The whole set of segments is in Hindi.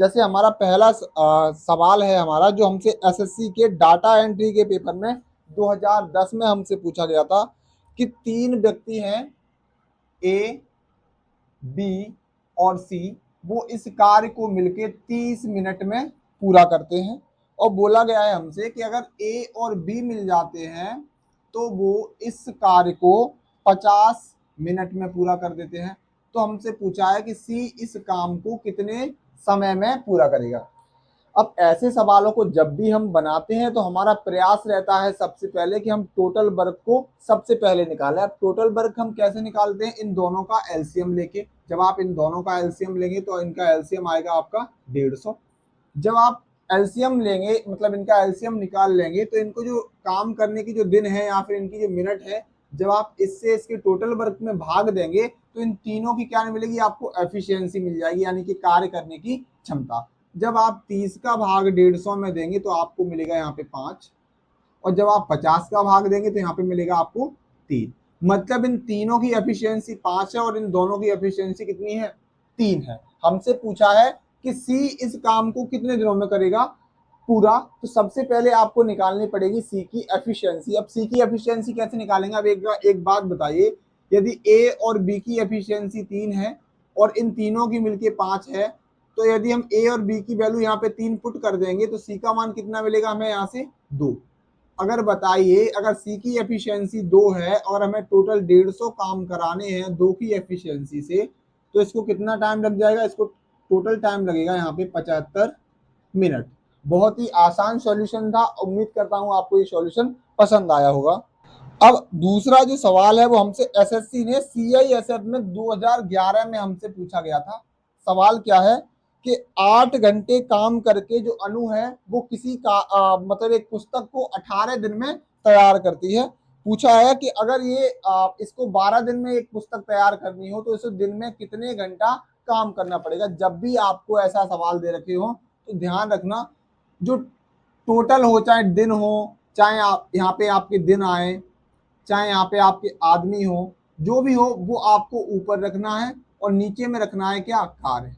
जैसे हमारा पहला सवाल है हमारा, जो हमसे एसएससी के डाटा एंट्री के पेपर में 2010 में हमसे पूछा गया था कि तीन व्यक्ति हैं, ए, बी और सी, वो इस कार्य को मिलके 30 मिनट में पूरा करते हैं। और बोला गया है हमसे कि अगर ए और बी मिल जाते हैं तो वो इस कार्य को 50 मिनट में पूरा कर देते हैं। तो हमसे पूछा है कि सी इस काम को कितने समय में पूरा करेगा। अब ऐसे सवालों को जब भी हम बनाते हैं तो हमारा प्रयास रहता है सबसे पहले कि हम टोटल वर्क को सबसे पहले निकालें। अब टोटल वर्क हम कैसे निकालते हैं? इन दोनों का एलसीएम लेके। जब आप इन दोनों का एलसीएम लेंगे तो इनका एलसीएम आएगा आपका 150। जब आप एलसीएम लेंगे, मतलब इनका एलसीएम निकाल लेंगे, तो इनको जो काम करने की जो दिन है या फिर इनकी जो मिनट है, जब आप इससे इसके टोटल वर्क में भाग देंगे तो इन तीनों की क्या मिलेगी? आपको एफिशिएंसी मिल जाएगी, यानी कि कार्य करने की क्षमता। जब आप 30 का भाग 150 में देंगे तो आपको मिलेगा यहाँ पे 5, और जब आप 50 का भाग देंगे तो यहाँ पे मिलेगा आपको 3। मतलब इन तीनों की एफिशिएंसी 5 है और इन दोनों की एफिशिएंसी कितनी है? 3 है। हमसे पूछा है कि सी इस काम को कितने दिनों में करेगा पूरा। तो सबसे पहले आपको निकालनी पड़ेगी सी की एफिशिएंसी। अब सी की एफिशिएंसी कैसे निकालेंगे? अब एक बात बताइए, यदि ए और बी की एफिशिएंसी 3 है और इन तीनों की मिलके 5 है, तो यदि हम ए और बी की वैल्यू यहाँ पे 3 पुट कर देंगे तो सी का मान कितना मिलेगा हमें? यहाँ से 2। अगर बताइए, अगर सी की एफिशिएंसी 2 है और हमें टोटल 150 काम कराने हैं 2 की एफिशिएंसी से, तो इसको कितना टाइम लग जाएगा? इसको टोटल टाइम लगेगा यहाँ पे 75 मिनट। बहुत ही आसान सॉल्यूशन था। उम्मीद करता हूँ आपको ये सॉल्यूशन पसंद आया होगा। अब दूसरा जो सवाल है वो हमसे एसएससी ने सीआईएसएफ में 2011 में हमसे पूछा गया था। सवाल क्या है कि 8 घंटे काम करके जो अनु है वो किसी का मतलब एक पुस्तक को 18 दिन में तैयार करती है। पूछा है कि अगर ये इसको 12 दिन में एक पुस्तक तैयार करनी हो तो इसे दिन में कितने घंटा काम करना पड़ेगा। जब भी आपको ऐसा सवाल दे रखे हो तो ध्यान रखना, जो टोटल हो, चाहे दिन हो, चाहे आप यहाँ पे आपके दिन आए, चाहे यहाँ पे आपके आदमी हो, जो भी हो वो आपको ऊपर रखना है और नीचे में रखना है क्या? कार्य।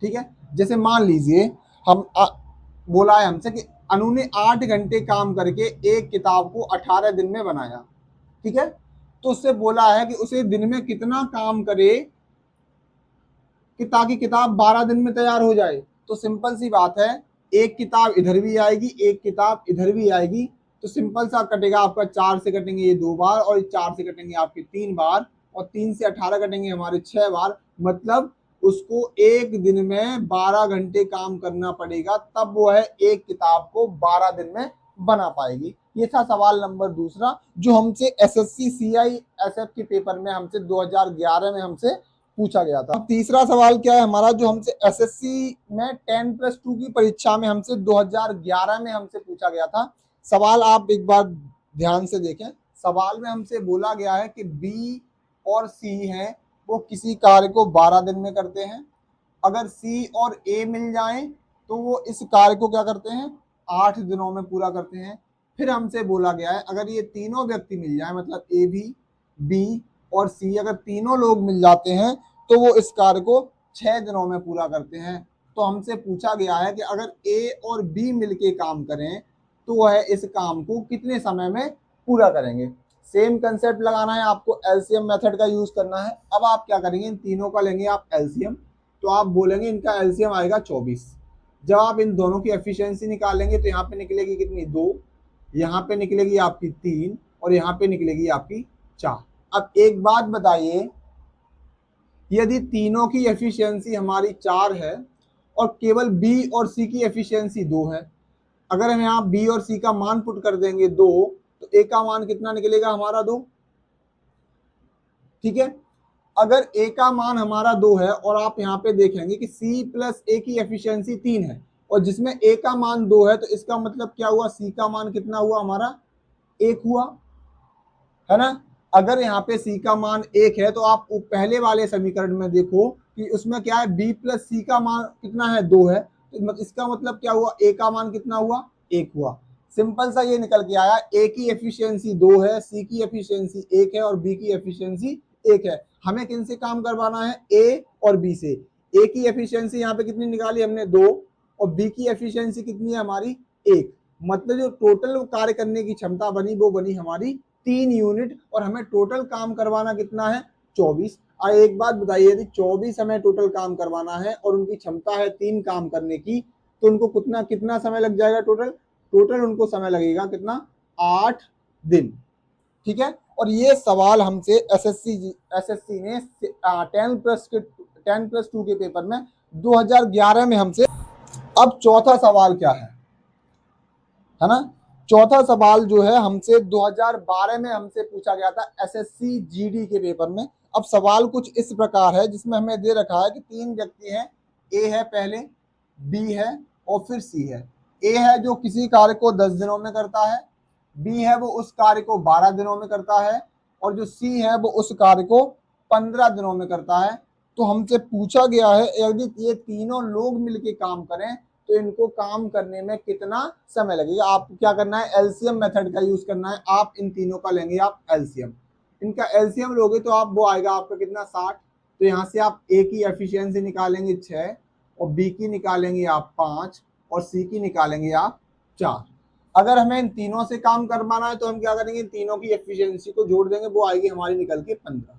ठीक है। जैसे मान लीजिए हम बोला है हमसे कि अनु ने 8 घंटे काम करके एक किताब को 18 दिन में बनाया। ठीक है। तो उससे बोला है कि उसे दिन में कितना काम करे कि ताकि किताब 12 दिन में तैयार हो जाए। तो सिंपल सी बात है, एक किताब इधर भी आएगी, एक किताब इधर भी आएगी, तो सिंपल सा कटेगा आपका 4 से कटेंगे ये 2 बार, और 4 से कटेंगे आपके 3 बार, और 3 से 18 कटेंगे हमारे 6 बार। मतलब उसको एक दिन में 12 घंटे काम करना पड़ेगा, तब वो है एक किताब को 12 दिन में बना पाएगी। ये था सवाल नंबर दूसरा, जो हमसे एसएससी सीआईएसएफ के पेपर में हमसे 2011 में हमसे पूछा गया था। अब तीसरा सवाल क्या है हमारा, जो हमसे एसएससी में 10+2 की परीक्षा में हमसे 2011 में हमसे पूछा गया था। सवाल आप एक बार ध्यान से देखें। सवाल में हमसे बोला गया है कि बी और सी हैं, वो किसी कार्य को 12 दिन में करते हैं। अगर सी और ए मिल जाएं तो वो इस कार्य को क्या करते हैं? 8 दिनों में पूरा करते हैं। फिर हमसे बोला गया है अगर ये तीनों व्यक्ति मिल जाए, मतलब ए भी, बी और सी, अगर तीनों लोग मिल जाते हैं तो वो इस कार्य को 6 दिनों में पूरा करते हैं। तो हमसे पूछा गया है कि अगर ए और बी मिलके काम करें तो वह इस काम को कितने समय में पूरा करेंगे। सेम कंसेप्ट लगाना है आपको, एलसीएम मेथड का यूज करना है। अब आप क्या करेंगे? इन तीनों का लेंगे आप एलसीएम, तो आप बोलेंगे इनका एलसीएम आएगा 24। जब आप इन दोनों की एफिशिएंसी निकालेंगे तो यहाँ पे निकलेगी कितनी? 2, यहाँ पे निकलेगी आपकी 3, और यहाँ पे निकलेगी आपकी 4। अब एक बात बताइए, यदि तीनों की एफिशिएंसी हमारी 4 है और केवल बी और सी की एफिशिएंसी 2 है, अगर हम यहाँ बी और सी का मान पुट कर देंगे 2, तो ए का मान कितना निकलेगा हमारा? 2। ठीक है। अगर ए का मान हमारा 2 है और आप यहाँ पे देखेंगे कि सी प्लस ए की एफिशिएंसी 3 है, और जिसमें ए का मान 2 है, तो इसका मतलब क्या हुआ? सी का मान कितना हुआ हमारा? 1 हुआ, है ना। अगर यहाँ पे सी का मान 1 है तो आप पहले वाले समीकरण में देखो कि उसमें क्या है? बी प्लस सी का मान कितना है? 2 है। तो इसका मतलब क्या हुआ? ए का मान कितना हुआ? 1 हुआ। सिंपल सा ये निकल के आया, ए की एफिशिएंसी 2 है, सी की एफिशिएंसी 1 है और बी की एफिशिएंसी 1 है। हमें किन से काम करवाना है? ए और बी से। ए की एफिशिएंसी यहाँ पे कितनी निकाली हमने 2 और बी की एफिशिएंसी कितनी है हमारी 1। मतलब जो टोटल कार्य करने की क्षमता बनी वो बनी हमारी 3 यूनिट और हमें टोटल काम करवाना कितना है 24। और एक बात बताइए यदि 24 हमें टोटल काम करवाना है और उनकी क्षमता है 3 काम करने की तो उनको कितना कितना समय लग जाएगा टोटल उनको समय लगेगा कितना 8 दिन। ठीक है। और ये सवाल हमसे एसएससी ने 10+2 के पेपर में 2011 में हमसे। अब चौथा सवाल क्या है ना, चौथा सवाल जो है हमसे 2012 में हमसे पूछा गया था एसएससी जीडी के पेपर में। अब सवाल कुछ इस प्रकार है जिसमें हमें दे रखा है कि 3 व्यक्ति हैं, ए है पहले, बी है और फिर सी है। ए है जो किसी कार्य को 10 दिनों में करता है, बी है वो उस कार्य को 12 दिनों में करता है और जो सी है वो उस कार्य को 15 दिनों में करता है। तो हमसे पूछा गया है यदि ये तीनों लोग मिलके काम करें तो इनको काम करने में कितना समय लगेगा। आपको क्या करना है एलसीएम मेथड का यूज करना है। आप इन तीनों का लेंगे आप एलसीएम, इनका एलसीएम लोगे तो आप वो आएगा आपका कितना 60। तो यहाँ से आप ए की एफिशिएंसी निकालेंगे 6 और बी की निकालेंगे आप 5 और सी की निकालेंगे आप 4। अगर हमें इन तीनों से काम करवाना है तो हम क्या करेंगे इन तीनों की एफिशिएंसी को जोड़ देंगे, वो आएगी हमारी निकल के 15।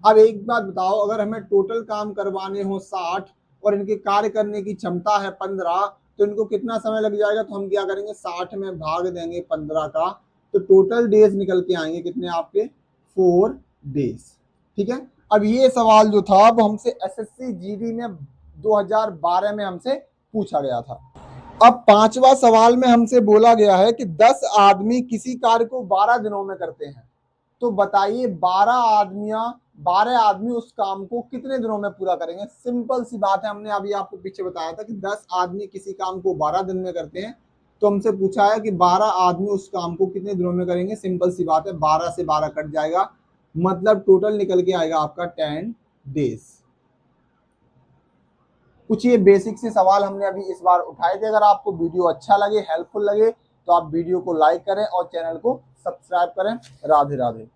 अब एक बात बताओ अगर हमें टोटल काम करवाने हो 60 और इनके कार्य करने की क्षमता है 15 तो इनको कितना समय लग जाएगा। तो हम क्या करेंगे 60 में भाग देंगे 15 का तो टोटल डेज निकल के आएंगे कितने आपके 4 डेज। ठीक है। अब ये सवाल जो था वो हमसे एसएससी जीडी में 2012 में हमसे पूछा गया था। अब पांचवा सवाल में हमसे बोला गया है कि 10 आदमी किसी कार्य को 12 दिनों में करते हैं तो बताइए 12 आदमी उस काम को कितने दिनों में पूरा करेंगे। सिंपल सी बात है, हमने अभी आपको पीछे बताया था कि 10 आदमी किसी काम को 12 दिन में करते हैं तो हमसे पूछा है कि 12 आदमी उस काम को कितने दिनों में करेंगे। सिंपल सी बात है 12 से 12 कट जाएगा मतलब टोटल निकल के आएगा आपका 10 डेज। कुछ ये बेसिक से सवाल हमने अभी इस बार उठाए थे। अगर आपको वीडियो अच्छा लगे हेल्पफुल लगे तो आप वीडियो को लाइक करें और चैनल को सब्सक्राइब करें। राधे राधे।